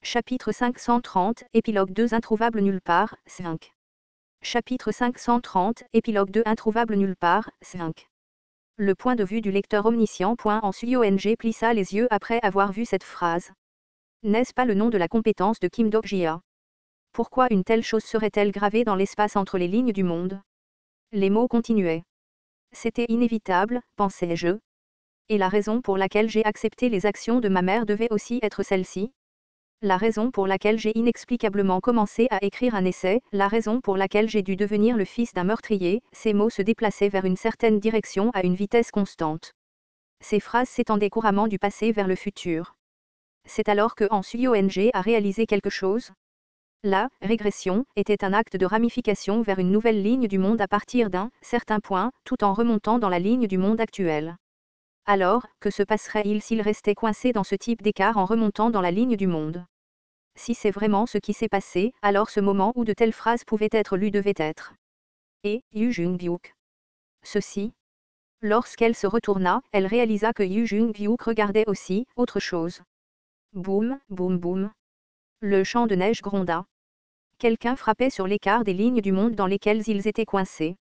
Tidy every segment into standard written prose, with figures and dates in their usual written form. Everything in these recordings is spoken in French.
Chapitre 530, Épilogue 2 Introuvable nulle part, 5. Chapitre 530, Épilogue 2 Introuvable nulle part, 5. Le point de vue du lecteur omniscient. En Suyong plissa les yeux après avoir vu cette phrase. N'est-ce pas le nom de la compétence de Kim Dok-jia? Pourquoi une telle chose serait-elle gravée dans l'espace entre les lignes du monde? Les mots continuaient. C'était inévitable, pensais-je. Et la raison pour laquelle j'ai accepté les actions de ma mère devait aussi être celle-ci. La raison pour laquelle j'ai inexplicablement commencé à écrire un essai, la raison pour laquelle j'ai dû devenir le fils d'un meurtrier, ces mots se déplaçaient vers une certaine direction à une vitesse constante. Ces phrases s'étendaient couramment du passé vers le futur. C'est alors que Suyong a réalisé quelque chose. La régression était un acte de ramification vers une nouvelle ligne du monde à partir d'un certain point, tout en remontant dans la ligne du monde actuel. Alors, que se passerait-il s'il restait coincé dans ce type d'écart en remontant dans la ligne du monde? Si c'est vraiment ce qui s'est passé, alors ce moment où de telles phrases pouvaient être lues devait être. Et, Yu Jung-byuk. Ceci. Lorsqu'elle se retourna, elle réalisa que Yu Jung-byuk regardait aussi, autre chose. Boum, boum boum. Le champ de neige gronda. Quelqu'un frappait sur l'écart des lignes du monde dans lesquelles ils étaient coincés.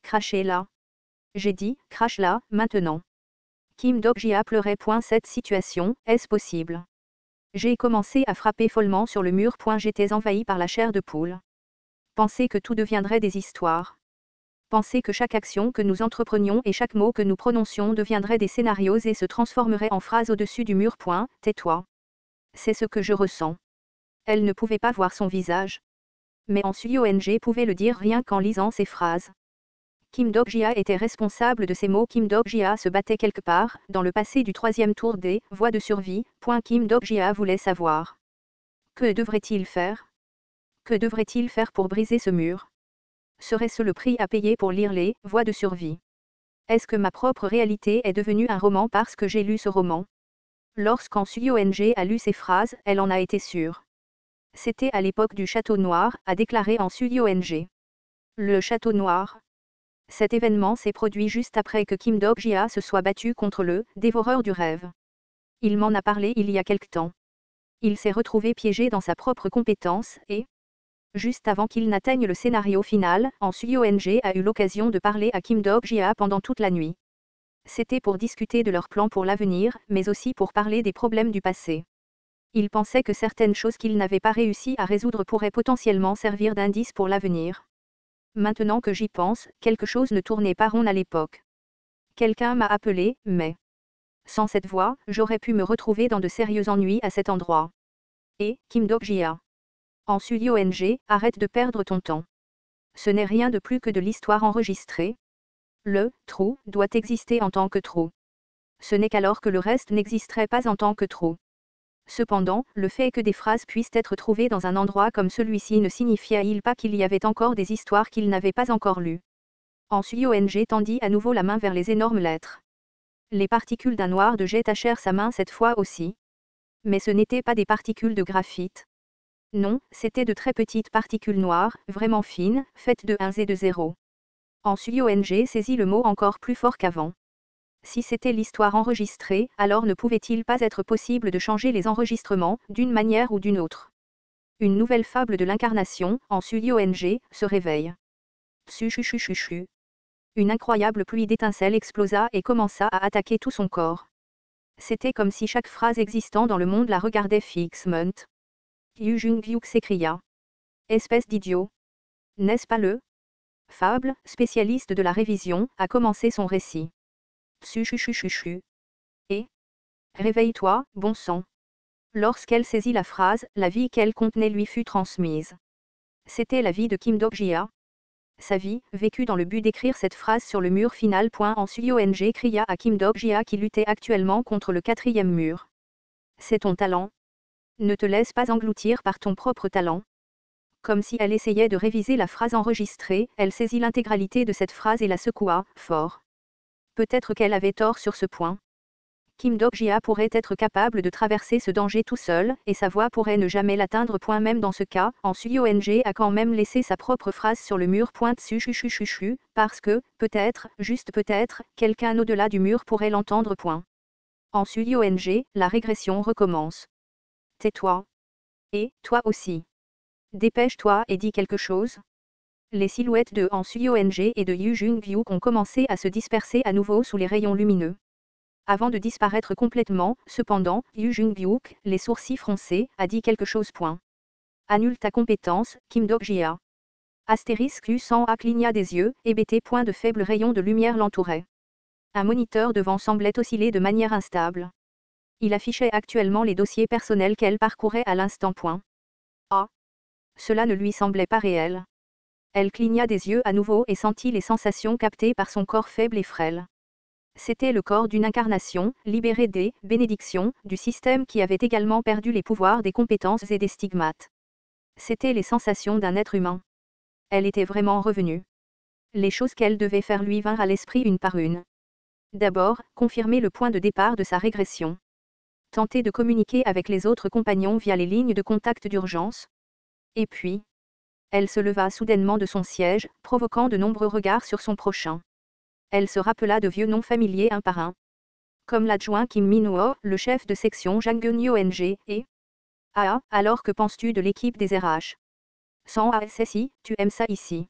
Crachez là. J'ai dit, crache là, maintenant. Kim Dok-jia pleurait. Cette situation, est-ce possible? J'ai commencé à frapper follement sur le mur. J'étais envahi par la chair de poule. Penser que tout deviendrait des histoires. Penser que chaque action que nous entreprenions et chaque mot que nous prononcions deviendrait des scénarios et se transformerait en phrases au-dessus du mur. Tais-toi. C'est ce que je ressens. Elle ne pouvait pas voir son visage. Mais Suyong pouvait le dire rien qu'en lisant ces phrases. Kim Dok-jia était responsable de ces mots. Kim Dok-jia se battait quelque part, dans le passé du troisième tour des voies de survie. Kim Dok-jia voulait savoir. Que devrait-il faire? Que devrait-il faire pour briser ce mur? Serait-ce le prix à payer pour lire les voies de survie? Est-ce que ma propre réalité est devenue un roman parce que j'ai lu ce roman? Suyong a lu ces phrases, elle en a été sûre. C'était à l'époque du Château Noir, a déclaré Suyong. Le Château Noir. Cet événement s'est produit juste après que Kim Dok-jia se soit battu contre le dévoreur du rêve. Il m'en a parlé il y a quelque temps. Il s'est retrouvé piégé dans sa propre compétence et, juste avant qu'il n'atteigne le scénario final, Suyong a eu l'occasion de parler à Kim Dok-jia pendant toute la nuit. C'était pour discuter de leurs plans pour l'avenir, mais aussi pour parler des problèmes du passé. Il pensait que certaines choses qu'il n'avait pas réussi à résoudre pourraient potentiellement servir d'indice pour l'avenir. Maintenant que j'y pense, quelque chose ne tournait pas rond à l'époque. Quelqu'un m'a appelé, mais sans cette voix, j'aurais pu me retrouver dans de sérieux ennuis à cet endroit. Et, Kim Dok-jia. Suyong, arrête de perdre ton temps. Ce n'est rien de plus que de l'histoire enregistrée. Le trou doit exister en tant que trou. Ce n'est qu'alors que le reste n'existerait pas en tant que trou. Cependant, le fait que des phrases puissent être trouvées dans un endroit comme celui-ci ne signifiait-il pas qu'il y avait encore des histoires qu'il n'avait pas encore lues? Suyong tendit à nouveau la main vers les énormes lettres. Les particules d'un noir de jet tachèrent sa main cette fois aussi. Mais ce n'étaient pas des particules de graphite. Non, c'étaient de très petites particules noires, vraiment fines, faites de 1 et de 0. Suyong saisit le mot encore plus fort qu'avant. Si c'était l'histoire enregistrée, alors ne pouvait-il pas être possible de changer les enregistrements, d'une manière ou d'une autre? Une nouvelle fable de l'incarnation, Suyong, se réveille. Chu. Une incroyable pluie d'étincelles explosa et commença à attaquer tout son corps. C'était comme si chaque phrase existant dans le monde la regardait fixement. Yu Jung-byuk s'écria. Espèce d'idiot. N'est-ce pas le fable, spécialiste de la révision, a commencé son récit. Chu. Et réveille-toi, bon sang. Lorsqu'elle saisit la phrase, la vie qu'elle contenait lui fut transmise. C'était la vie de Kim Dok-jia. Sa vie, vécue dans le but d'écrire cette phrase sur le mur final. Suyong cria à Kim Dok-jia qui luttait actuellement contre le quatrième mur. C'est ton talent. Ne te laisse pas engloutir par ton propre talent. Comme si elle essayait de réviser la phrase enregistrée, elle saisit l'intégralité de cette phrase et la secoua, fort. Peut-être qu'elle avait tort sur ce point. Kim Dok-jia pourrait être capable de traverser ce danger tout seul, et sa voix pourrait ne jamais l'atteindre. Même dans ce cas, Suyong a quand même laissé sa propre phrase sur le mur. Chu, parce que, peut-être, juste peut-être, quelqu'un au-delà du mur pourrait l'entendre. Suyong, la régression recommence. Tais-toi. Et, toi aussi. Dépêche-toi et dis quelque chose. Les silhouettes de Han Suyong et de Yu Jung-hyuk ont commencé à se disperser à nouveau sous les rayons lumineux. Avant de disparaître complètement, cependant, Yu Jung-hyuk, les sourcils froncés, a dit quelque chose. Annule ta compétence, Kim Dok-jia. Astérisque U100A cligna des yeux, hébété. De faibles rayons de lumière l'entouraient. Un moniteur devant semblait osciller de manière instable. Il affichait actuellement les dossiers personnels qu'elle parcourait à l'instant. Ah! Cela ne lui semblait pas réel. Elle cligna des yeux à nouveau et sentit les sensations captées par son corps faible et frêle. C'était le corps d'une incarnation, libérée des bénédictions du système qui avait également perdu les pouvoirs des compétences et des stigmates. C'étaient les sensations d'un être humain. Elle était vraiment revenue. Les choses qu'elle devait faire lui vinrent à l'esprit une par une. D'abord, confirmer le point de départ de sa régression. Tenter de communiquer avec les autres compagnons via les lignes de contact d'urgence. Et puis, elle se leva soudainement de son siège, provoquant de nombreux regards sur son prochain. Elle se rappela de vieux noms familiers un par un. Comme l'adjoint Kim Min-ho, le chef de section Jang Geun-yong et... Ah, alors que penses-tu de l'équipe des RH? Sans ASSI, tu aimes ça ici.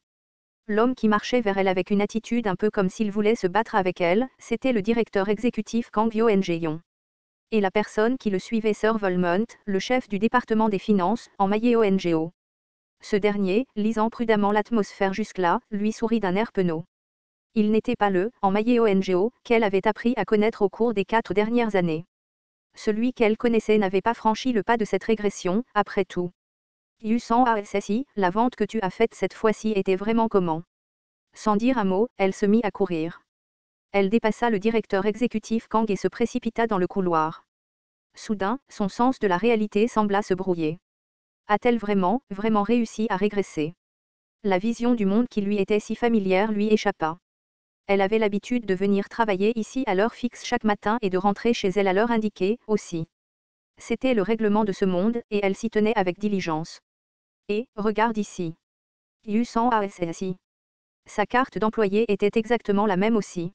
L'homme qui marchait vers elle avec une attitude un peu comme s'il voulait se battre avec elle, c'était le directeur exécutif Kang Yo-en-jeong. Et la personne qui le suivait Sir Volmont, le chef du département des finances, en Maye-o-ngo. Ce dernier, lisant prudemment l'atmosphère jusque-là, lui sourit d'un air penaud. Il n'était pas le, en Maye-o-ngo, qu'elle avait appris à connaître au cours des 4 dernières années. Celui qu'elle connaissait n'avait pas franchi le pas de cette régression, après tout. Yu-san ASSI, la vente que tu as faite cette fois-ci était vraiment comment? Sans dire un mot, elle se mit à courir. Elle dépassa le directeur exécutif Kang et se précipita dans le couloir. Soudain, son sens de la réalité sembla se brouiller. A-t-elle vraiment, vraiment réussi à régresser? La vision du monde qui lui était si familière lui échappa. Elle avait l'habitude de venir travailler ici à l'heure fixe chaque matin et de rentrer chez elle à l'heure indiquée, aussi. C'était le règlement de ce monde, et elle s'y tenait avec diligence. Et, regarde ici. Yu-san ASSI. Sa carte d'employé était exactement la même aussi.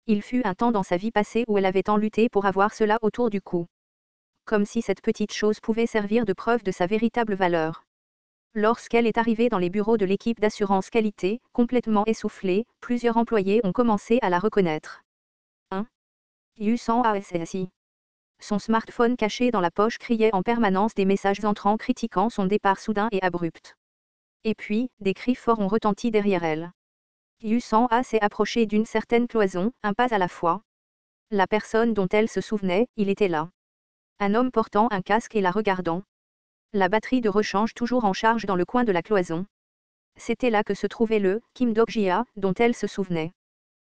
Il fut un temps dans sa vie passée où elle avait tant lutté pour avoir cela autour du cou. Comme si cette petite chose pouvait servir de preuve de sa véritable valeur. Lorsqu'elle est arrivée dans les bureaux de l'équipe d'assurance qualité, complètement essoufflée, plusieurs employés ont commencé à la reconnaître. 1. Yu-san ASSI. Son smartphone caché dans la poche criait en permanence des messages entrants critiquant son départ soudain et abrupt. Et puis, des cris forts ont retenti derrière elle. Yu-san A s'est approché d'une certaine cloison, un pas à la fois. La personne dont elle se souvenait, il était là. Un homme portant un casque et la regardant. La batterie de rechange toujours en charge dans le coin de la cloison. C'était là que se trouvait le Kim Dok-jia, dont elle se souvenait.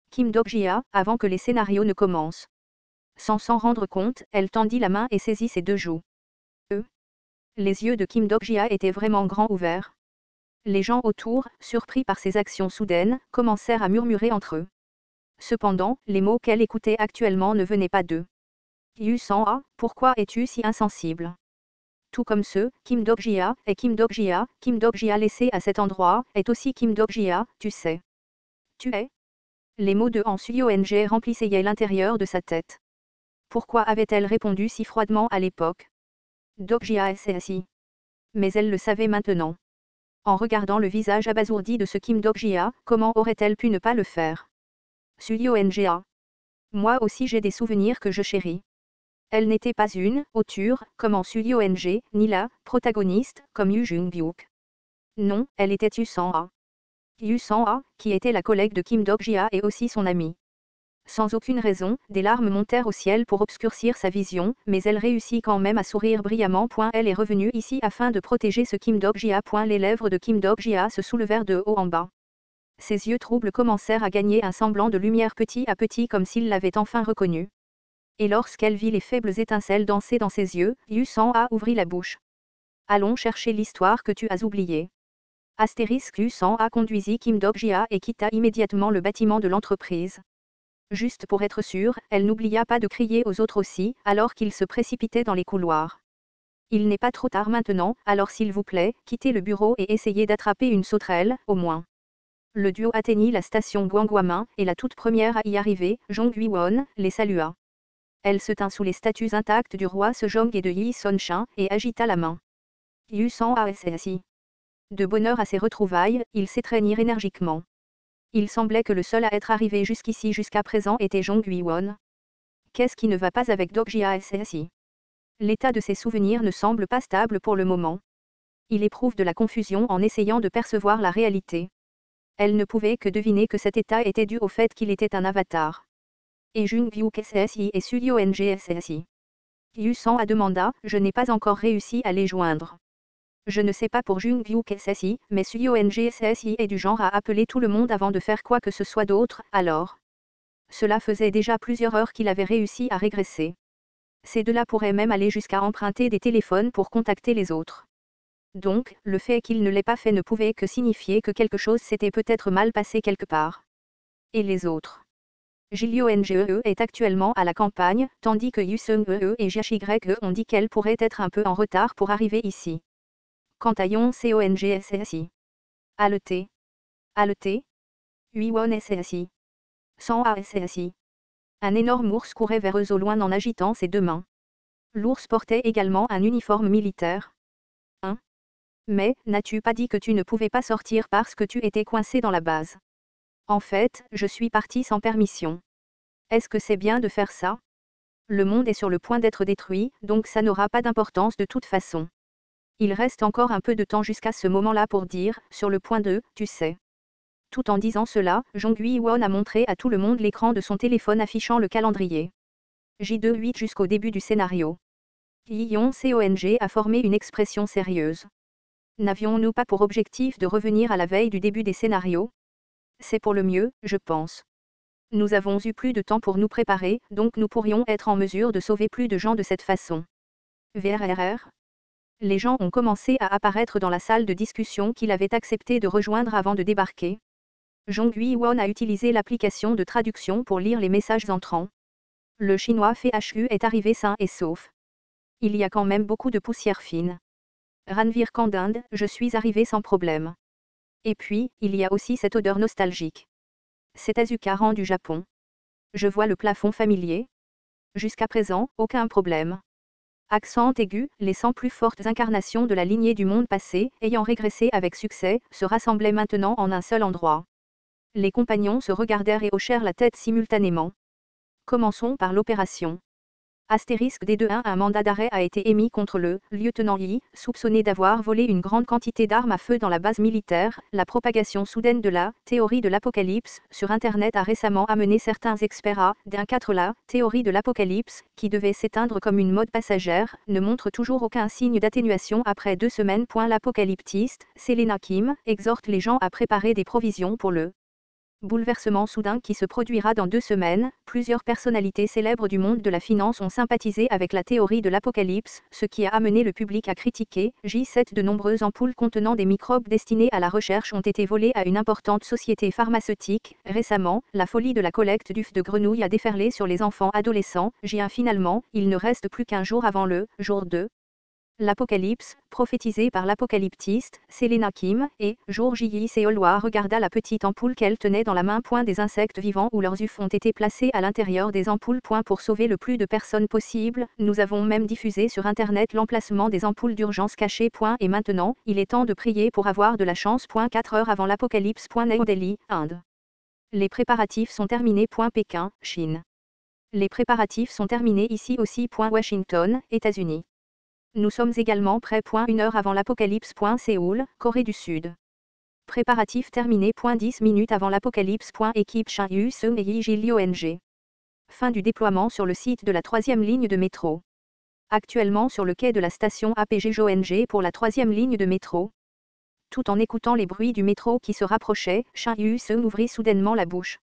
Kim Dok-jia, avant que les scénarios ne commencent. Sans s'en rendre compte, elle tendit la main et saisit ses 2 joues. Les yeux de Kim Dok-jia étaient vraiment grands ouverts. Les gens autour, surpris par ces actions soudaines, commencèrent à murmurer entre eux. Cependant, les mots qu'elle écoutait actuellement ne venaient pas d'eux. Yu-san A, pourquoi es-tu si insensible? Tout comme ceux, Kim Dok-jia, et Kim Dok-jia laissé à cet endroit, est aussi Kim Dok-jia, tu sais. Tu es? Les mots de Han Suyong remplissaient l'intérieur de sa tête. Pourquoi avait-elle répondu si froidement à l'époque? Dok-jia s'est assis. Mais elle le savait maintenant. En regardant le visage abasourdi de ce Kim Dok-jia, comment aurait-elle pu ne pas le faire? Suyong. Moi aussi j'ai des souvenirs que je chéris. Elle n'était pas une auteur, comme en Suyong, ni la protagoniste, comme Yu Jung-hyuk. Non, elle était Yu-san A. Yu-san A, qui était la collègue de Kim Dok-jia et aussi son amie. Sans aucune raison, des larmes montèrent au ciel pour obscurcir sa vision, mais elle réussit quand même à sourire brillamment. Elle est revenue ici afin de protéger ce Kim Dok-jia. Les lèvres de Kim Dok-jia se soulevèrent de haut en bas. Ses yeux troubles commencèrent à gagner un semblant de lumière petit à petit comme s'il l'avait enfin reconnue. Et lorsqu'elle vit les faibles étincelles danser dans ses yeux, Yu-san A ouvrit la bouche. Allons chercher l'histoire que tu as oubliée. Astérisque Yu-san A conduisit Kim Dok-jia et quitta immédiatement le bâtiment de l'entreprise. Juste pour être sûre, elle n'oublia pas de crier aux autres aussi, alors qu'ils se précipitaient dans les couloirs. Il n'est pas trop tard maintenant, alors s'il vous plaît, quittez le bureau et essayez d'attraper une sauterelle, au moins. Le duo atteignit la station Guangguamin, et la toute première à y arriver, Jong Hui-won, les salua. Elle se tint sous les statues intactes du roi Sejong et de Yi Son-shin, et agita la main. Yu San ASSI. De bonheur à ses retrouvailles, ils s'étreignirent énergiquement. Il semblait que le seul à être arrivé jusqu'ici jusqu'à présent était Jong Hui-won. Qu'est-ce qui ne va pas avec Dokji ASSI? L'état de ses souvenirs ne semble pas stable pour le moment. Il éprouve de la confusion en essayant de percevoir la réalité. Elle ne pouvait que deviner que cet état était dû au fait qu'il était un avatar. Et Jung-Hyuk SSI et Suyo NG-SSI. Yu-san a demanda, je n'ai pas encore réussi à les joindre. Je ne sais pas pour Jung-Hyuk SSI, mais Suyo NG-SSI est du genre à appeler tout le monde avant de faire quoi que ce soit d'autre, alors. Cela faisait déjà plusieurs heures qu'il avait réussi à régresser. Ces deux-là pourraient même aller jusqu'à emprunter des téléphones pour contacter les autres. Donc, le fait qu'il ne l'ait pas fait ne pouvait que signifier que quelque chose s'était peut-être mal passé quelque part. Et les autres? Jilyo NGE est actuellement à la campagne, tandis que Yusung et JHYE ont dit qu'elle pourrait être un peu en retard pour arriver ici. Quant à Yon CONG SSI. Haleté. Haleté. Huiwon SSI. San ASSI. Un énorme ours courait vers eux au loin en agitant ses deux mains. L'ours portait également un uniforme militaire. Hein? Mais, n'as-tu pas dit que tu ne pouvais pas sortir parce que tu étais coincé dans la base? En fait, je suis parti sans permission. Est-ce que c'est bien de faire ça? Le monde est sur le point d'être détruit, donc ça n'aura pas d'importance de toute façon. Il reste encore un peu de temps jusqu'à ce moment-là pour dire, sur le point de, tu sais. Tout en disant cela, Jong Hui-won a montré à tout le monde l'écran de son téléphone affichant le calendrier. J28 jusqu'au début du scénario. Yi-Yon Cong a formé une expression sérieuse. N'avions-nous pas pour objectif de revenir à la veille du début des scénarios? C'est pour le mieux, je pense. Nous avons eu plus de temps pour nous préparer, donc nous pourrions être en mesure de sauver plus de gens de cette façon. VRRR. Les gens ont commencé à apparaître dans la salle de discussion qu'il avait accepté de rejoindre avant de débarquer. Jong Hui-won a utilisé l'application de traduction pour lire les messages entrants. Le chinois FHU est arrivé sain et sauf. Il y a quand même beaucoup de poussière fine. Ranveer Kandinde, je suis arrivé sans problème. Et puis, il y a aussi cette odeur nostalgique. C'est Azucaran du Japon. Je vois le plafond familier. Jusqu'à présent, aucun problème. Accent aigu, les 100 plus fortes incarnations de la lignée du monde passé, ayant régressé avec succès, se rassemblaient maintenant en un seul endroit. Les compagnons se regardèrent et hochèrent la tête simultanément. Commençons par l'opération. Astérisque D2-1 Un mandat d'arrêt a été émis contre le lieutenant Yi, soupçonné d'avoir volé une grande quantité d'armes à feu dans la base militaire. La propagation soudaine de la théorie de l'apocalypse sur Internet a récemment amené certains experts à d'un 4 La théorie de l'apocalypse, qui devait s'éteindre comme une mode passagère, ne montre toujours aucun signe d'atténuation après 2 semaines. L'apocalyptiste, Selena Kim, exhorte les gens à préparer des provisions pour le bouleversement soudain qui se produira dans 2 semaines. Plusieurs personnalités célèbres du monde de la finance ont sympathisé avec la théorie de l'apocalypse, ce qui a amené le public à critiquer. J7 De nombreuses ampoules contenant des microbes destinés à la recherche ont été volées à une importante société pharmaceutique. Récemment, la folie de la collecte d'œufs de grenouille a déferlé sur les enfants adolescents. J1 Finalement, il ne reste plus qu'un jour avant le jour 2. L'Apocalypse, prophétisé par l'apocalyptiste, Selena Kim, et, jour J.I. Seolwa regarda la petite ampoule qu'elle tenait dans la main. Des insectes vivants ou leurs œufs ont été placés à l'intérieur des ampoules. Pour sauver le plus de personnes possible, nous avons même diffusé sur Internet l'emplacement des ampoules d'urgence cachées. Et maintenant, il est temps de prier pour avoir de la chance. 4 heures avant l'apocalypse. New Delhi, Inde. Les préparatifs sont terminés. Pékin, Chine. Les préparatifs sont terminés ici aussi. Washington, États-Unis. Nous sommes également prêts. 1 heure avant l'apocalypse. Séoul, Corée du Sud. Préparatifs terminés. 10 minutes avant l'apocalypse. Équipe Shin Yu-seung et Yi-Jil-Yong. Fin du déploiement sur le site de la 3e ligne de métro. Actuellement sur le quai de la station APG-JONG pour la 3e ligne de métro. Tout en écoutant les bruits du métro qui se rapprochaient, Shin Yu-seung ouvrit soudainement la bouche.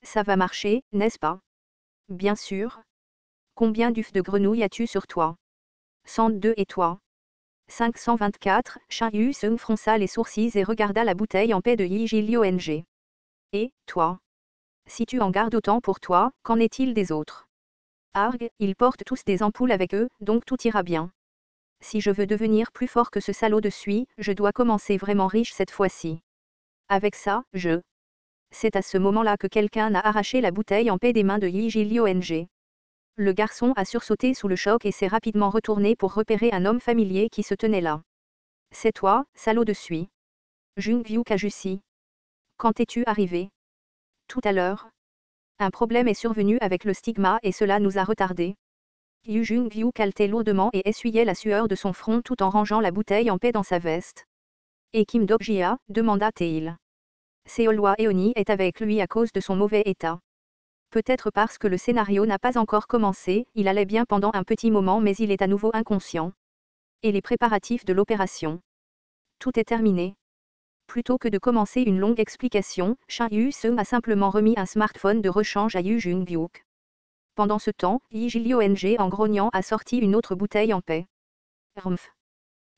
Ça va marcher, n'est-ce pas? Bien sûr. Combien d'œufs de grenouille as-tu sur toi? 102 et toi? 524, Shin Yu-seung fronça les sourcils et regarda la bouteille en paix de Yi-Jil-Yong. Et, toi? Si tu en gardes autant pour toi, qu'en est-il des autres? Arg, ils portent tous des ampoules avec eux, donc tout ira bien. Si je veux devenir plus fort que ce salaud de suie, je dois commencer vraiment riche cette fois-ci. Avec ça, C'est à ce moment-là que quelqu'un a arraché la bouteille en paix des mains de Yi-Jil-Yong. Le garçon a sursauté sous le choc et s'est rapidement retourné pour repérer un homme familier qui se tenait là. C'est toi, salaud de Sui. Jung-Vyu Kajusi. Quand es-tu arrivé? Tout à l'heure. Un problème est survenu avec le stigma et cela nous a retardés. Yu Jung-Vyu caletait lourdement et essuyait la sueur de son front tout en rangeant la bouteille en paix dans sa veste. Et Kim Dok-jia, demanda Tae-il. Seolwa Eoni est avec lui à cause de son mauvais état. Peut-être parce que le scénario n'a pas encore commencé, il allait bien pendant un petit moment mais il est à nouveau inconscient. Et les préparatifs de l'opération. Tout est terminé. Plutôt que de commencer une longue explication, Shin Yu-seung a simplement remis un smartphone de rechange à Yu Jung-byuk. Pendant ce temps, Yi Jil-yong en grognant a sorti une autre bouteille en paix. Rumph.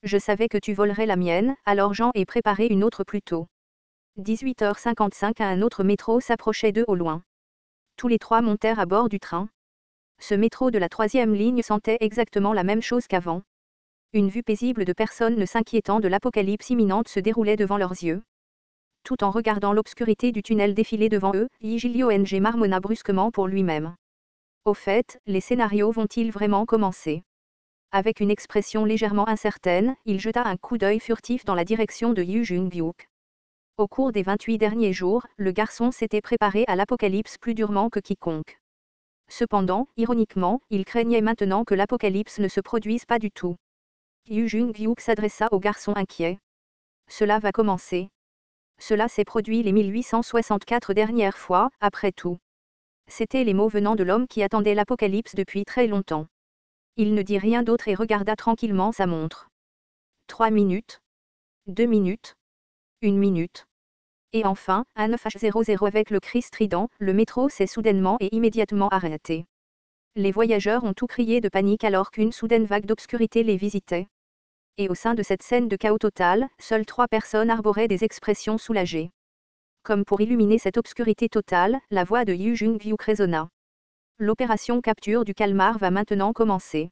Je savais que tu volerais la mienne, alors j'en ai préparé une autre plus tôt. 18h55 un autre métro s'approchait d'eux au loin. Tous les trois montèrent à bord du train. Ce métro de la 3e ligne sentait exactement la même chose qu'avant. Une vue paisible de personnes ne s'inquiétant de l'apocalypse imminente se déroulait devant leurs yeux. Tout en regardant l'obscurité du tunnel défiler devant eux, Yi Jil-yong marmonna brusquement pour lui-même. Au fait, les scénarios vont-ils vraiment commencer? Avec une expression légèrement incertaine, il jeta un coup d'œil furtif dans la direction de Yu Jung-byuk. Au cours des 28 derniers jours, le garçon s'était préparé à l'apocalypse plus durement que quiconque. Cependant, ironiquement, il craignait maintenant que l'apocalypse ne se produise pas du tout. Yu Jung-byuk s'adressa au garçon inquiet. Cela va commencer. Cela s'est produit les 1864 dernières fois, après tout. C'étaient les mots venant de l'homme qui attendait l'apocalypse depuis très longtemps. Il ne dit rien d'autre et regarda tranquillement sa montre. 3 minutes. 2 minutes. 1 minute. Et enfin, à 9h00 avec le cri strident, le métro s'est soudainement et immédiatement arrêté. Les voyageurs ont tout crié de panique alors qu'une soudaine vague d'obscurité les visitait. Et au sein de cette scène de chaos total, seules 3 personnes arboraient des expressions soulagées. Comme pour illuminer cette obscurité totale, la voix de Yu Jung-byuk résonna. L'opération capture du calmar va maintenant commencer.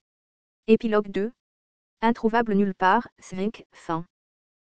Épilogue 2. Introuvable nulle part, 5, fin.